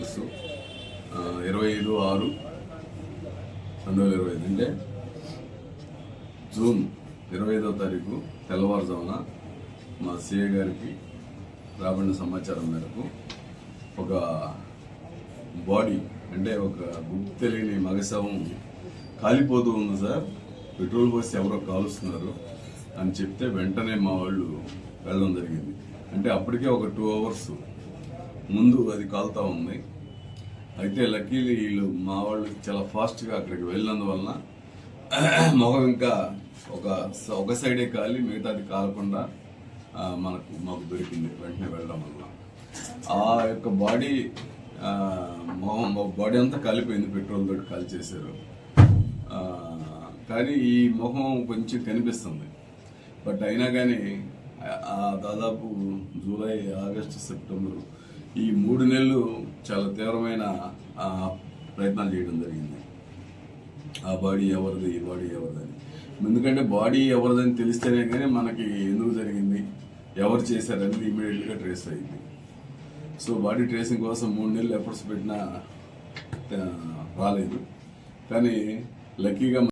తెలుసు. 25/6/2025 అంటే జూన్ 25వ తారీఖు తెల్లవారుజామున మా సిఐ గారికి రాబడిన సమాచారం మేరకు ఒక బాడీ అంటే ఒక గుర్తు తెలియని మగశవం కాలిపోతూ ఉంది సార్, పెట్రోల్ పోసి ఎవరో కాలుస్తున్నారు అని చెప్తే వెంటనే మా వాళ్ళు వెళ్ళడం జరిగింది. అంటే అప్పటికే ఒక 2 hours ముందు అది కాలుతా ఉంది. అయితే లక్కీలీ వీళ్ళు మా వాళ్ళు చాలా ఫాస్ట్గా అక్కడికి వెళ్ళినందువలన మొహం ఇంకా ఒక సైడే కాలి మిగతాది కాలకుండా మాకు దొరికింది వెంటనే వెళ్ళడం వల్ల. ఆ యొక్క బాడీ బాడీ అంతా కాలిపోయింది, పెట్రోల్ తోటి కాల్ చేశారు. కానీ ఈ మొహం కొంచెం కనిపిస్తుంది. బట్ అయినా కానీ దాదాపు జూలై, ఆగస్టు, సెప్టెంబర్ ఈ 3 నెలలు చాలా తీవ్రమైన ప్రయత్నాలు చేయడం జరిగింది. ఆ బాడీ ఎవరిది, ఈ బాడీ ఎవరిదని. ఎందుకంటే బాడీ ఎవరిదని తెలిస్తేనే కానీ మనకి ఎందుకు జరిగింది, ఎవరు చేశారనేది ఇమీడియట్గా ట్రేస్ అయింది. సో బాడీ ట్రేసింగ్ కోసం 3 నెలలు ఎఫర్ట్స్ పెట్టినా రాలేదు. కానీ లక్కీగా